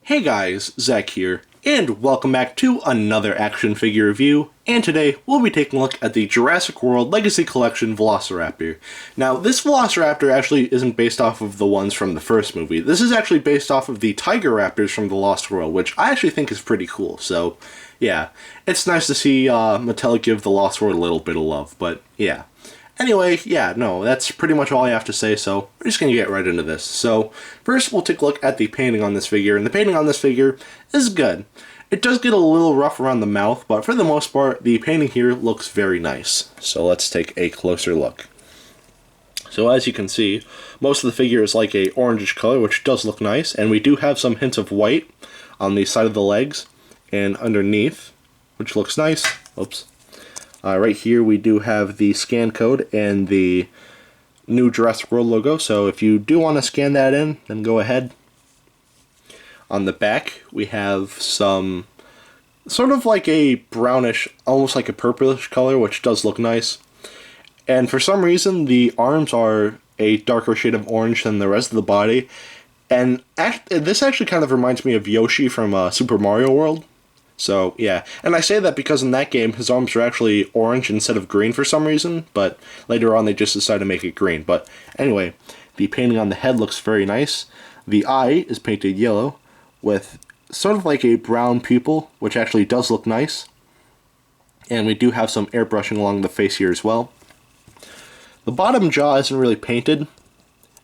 Hey guys, Zach here, and welcome back to another action figure review, and today we'll be taking a look at the Jurassic World Legacy Collection Velociraptor. Now, this Velociraptor actually isn't based off of the ones from the first movie. This is actually based off of the Tiger Raptors from The Lost World, which I actually think is pretty cool, so yeah. It's nice to see Mattel give The Lost World a little bit of love, but yeah. Anyway, yeah, no, that's pretty much all I have to say, so we're just going to get right into this. So, first we'll take a look at the painting on this figure, and the painting on this figure is good. It does get a little rough around the mouth, but for the most part, the painting here looks very nice. So let's take a closer look. So as you can see, most of the figure is like a orangish color, which does look nice, and we do have some hints of white on the side of the legs and underneath, which looks nice. Oops. Right here we do have the scan code and the new Jurassic World logo, so if you do want to scan that in, then go ahead. On the back we have some sort of like a brownish, almost like a purplish color, which does look nice. And for some reason the arms are a darker shade of orange than the rest of the body, and this actually kind of reminds me of Yoshi from Super Mario World. So, yeah. And I say that because in that game, his arms are actually orange instead of green for some reason, but later on they just decided to make it green. But anyway, the painting on the head looks very nice. The eye is painted yellow with sort of like a brown pupil, which actually does look nice. And we do have some airbrushing along the face here as well. The bottom jaw isn't really painted,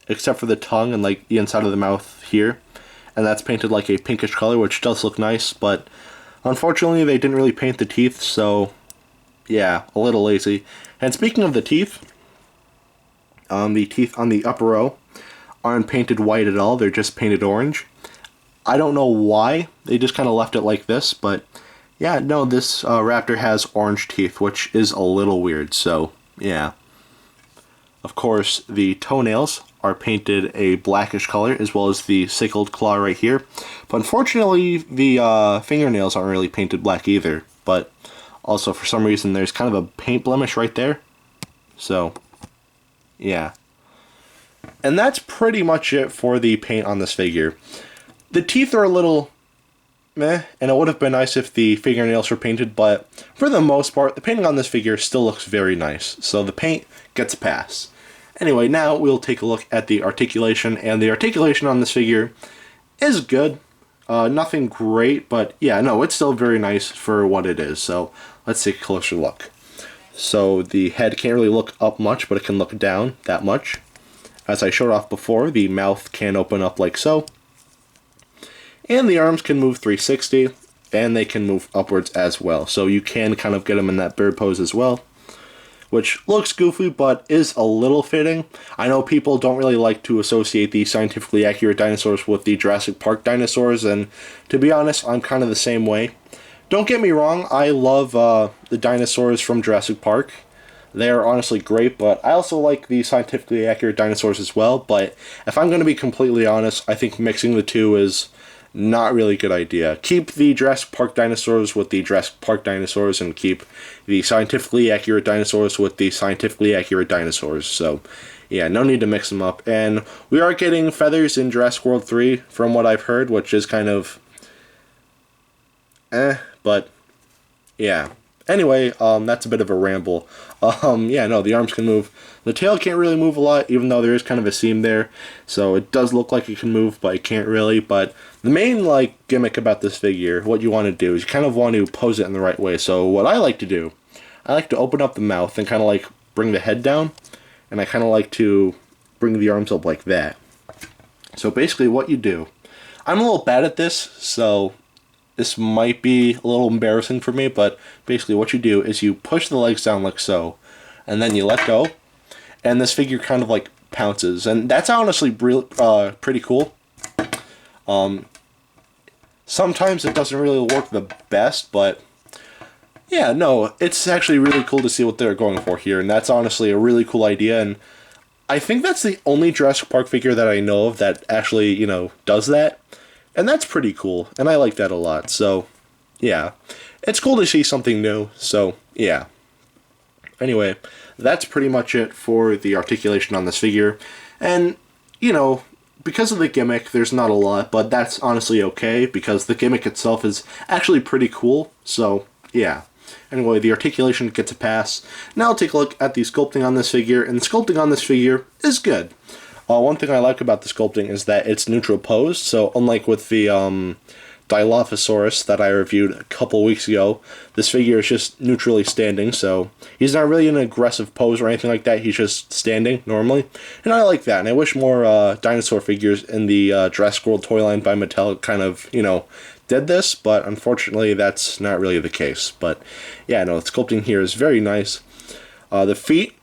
except for the tongue and like the inside of the mouth here. And that's painted like a pinkish color, which does look nice, but unfortunately, they didn't really paint the teeth, so yeah, a little lazy. And speaking of the teeth on the upper row aren't painted white at all, they're just painted orange. I don't know why, they just kind of left it like this, but yeah, no, this raptor has orange teeth, which is a little weird, so yeah. Of course, the toenails are painted a blackish color, as well as the sickled claw right here. But unfortunately, the fingernails aren't really painted black either. But also, for some reason, there's kind of a paint blemish right there. So, yeah. And that's pretty much it for the paint on this figure. The teeth are a little meh, and it would have been nice if the fingernails were painted, but for the most part, the painting on this figure still looks very nice. So the paint gets a pass. Anyway, now we'll take a look at the articulation, and the articulation on this figure is good. Nothing great, but yeah, no, it's still very nice for what it is, so let's take a closer look. So the head can't really look up much, but it can look down that much. As I showed off before, the mouth can open up like so. And the arms can move 360, and they can move upwards as well, so you can kind of get them in that bird pose as well, which looks goofy but is a little fitting. I know people don't really like to associate the scientifically accurate dinosaurs with the Jurassic Park dinosaurs, and to be honest, I'm kind of the same way. Don't get me wrong, I love the dinosaurs from Jurassic Park. They are honestly great, but I also like the scientifically accurate dinosaurs as well, but if I'm going to be completely honest, I think mixing the two is not really a good idea. Keep the Jurassic Park dinosaurs with the Jurassic Park dinosaurs, and keep the scientifically accurate dinosaurs with the scientifically accurate dinosaurs. So, yeah, no need to mix them up. And we are getting feathers in Jurassic World 3, from what I've heard, which is kind of but yeah. Anyway, that's a bit of a ramble. Yeah, no, the arms can move. The tail can't really move a lot, even though there is kind of a seam there. So it does look like it can move, but it can't really. But the main, gimmick about this figure, what you want to do is you kind of want to pose it in the right way. So what I like to do, I like to open up the mouth and kind of, bring the head down. And I kind of like to bring the arms up like that. So basically what you do, I'm a little bad at this, so this might be a little embarrassing for me, but basically what you do is you push the legs down like so, and then you let go, and this figure kind of pounces, and that's honestly pretty cool. Sometimes it doesn't really work the best, but yeah, no, it's actually really cool to see what they're going for here, and that's honestly a really cool idea, and I think that's the only Jurassic Park figure that I know of that actually, does that. And that's pretty cool, and I like that a lot, so, yeah. It's cool to see something new, so, yeah. Anyway, that's pretty much it for the articulation on this figure, and, because of the gimmick, there's not a lot, but that's honestly okay, because the gimmick itself is actually pretty cool, so yeah. Anyway, the articulation gets a pass. Now I'll take a look at the sculpting on this figure, and the sculpting on this figure is good. One thing I like about the sculpting is that it's neutral posed, so unlike with the Dilophosaurus that I reviewed a couple weeks ago, this figure is just neutrally standing, so he's not really in an aggressive pose or anything like that, he's just standing normally, and I like that, and I wish more dinosaur figures in the Jurassic World toy line by Mattel kind of, did this, but unfortunately that's not really the case. But yeah, no, the sculpting here is very nice. The feet,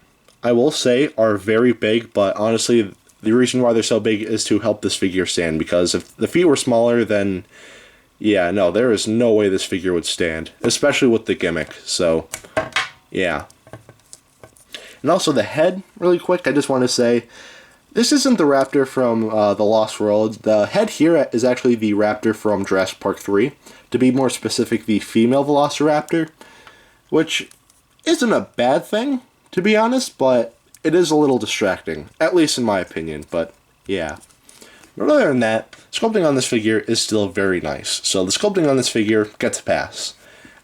I will say, are very big, but honestly, the reason why they're so big is to help this figure stand, because if the feet were smaller, then yeah, no, there is no way this figure would stand, especially with the gimmick, so yeah. And also the head, really quick, I just want to say, this isn't the raptor from The Lost World. The head here is actually the raptor from Jurassic Park 3. To be more specific, the female Velociraptor, which isn't a bad thing, to be honest, but it is a little distracting, at least in my opinion, but yeah. But other than that, sculpting on this figure is still very nice, so the sculpting on this figure gets a pass.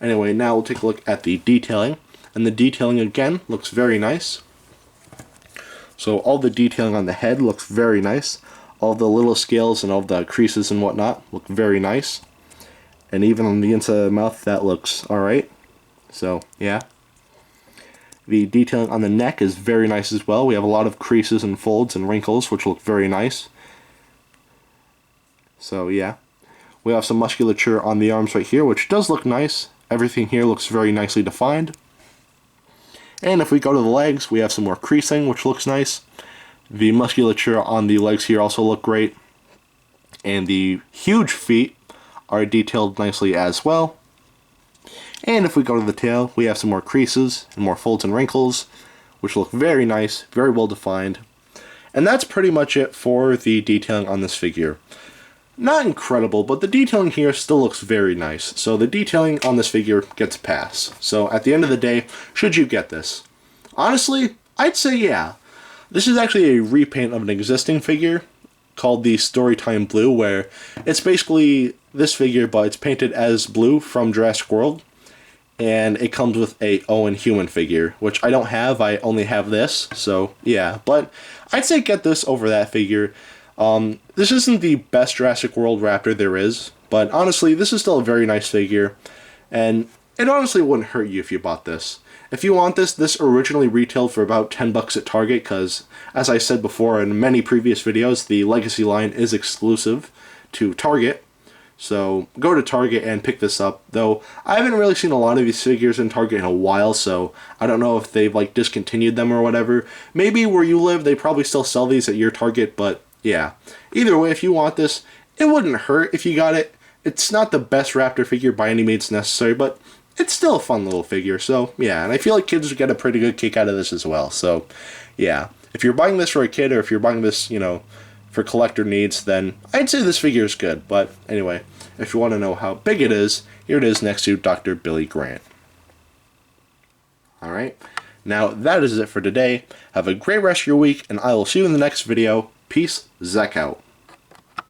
Anyway, now we'll take a look at the detailing, and the detailing again looks very nice. So all the detailing on the head looks very nice. All the little scales and all the creases and whatnot look very nice. And even on the inside of the mouth, that looks alright. So, yeah. The detailing on the neck is very nice as well. We have a lot of creases and folds and wrinkles, which look very nice. So, yeah. We have some musculature on the arms right here, which does look nice. Everything here looks very nicely defined. And if we go to the legs, we have some more creasing, which looks nice. The musculature on the legs here also look great. And the huge feet are detailed nicely as well. And if we go to the tail, we have some more creases and more folds and wrinkles, which look very nice, very well defined. And that's pretty much it for the detailing on this figure. Not incredible, but the detailing here still looks very nice. So the detailing on this figure gets a pass. So at the end of the day, should you get this? Honestly, I'd say yeah. This is actually a repaint of an existing figure called the Storytime Blue, where it's basically this figure, but it's painted as Blue from Jurassic World. And it comes with a Owen human figure, which I don't have, I only have this, so yeah. But I'd say get this over that figure. This isn't the best Jurassic World Raptor there is, but honestly, this is still a very nice figure, and it honestly wouldn't hurt you if you bought this. If you want this, this originally retailed for about $10 at Target, because, as I said before in many previous videos, the Legacy line is exclusive to Target. So go to Target and pick this up, though I haven't really seen a lot of these figures in Target in a while, so I don't know if they've discontinued them or whatever. Maybe where you live, they probably still sell these at your Target, but yeah. Either way, if you want this, it wouldn't hurt if you got it. It's not the best Raptor figure by any means necessary, but it's still a fun little figure, so yeah. And I feel like kids would get a pretty good kick out of this as well, so yeah. If you're buying this for a kid, or if you're buying this, for collector needs, then I'd say this figure is good. But anyway, if you want to know how big it is, here it is next to Dr. Billy Grant. Alright, now that is it for today. Have a great rest of your week, and I will see you in the next video. Peace, Zach out.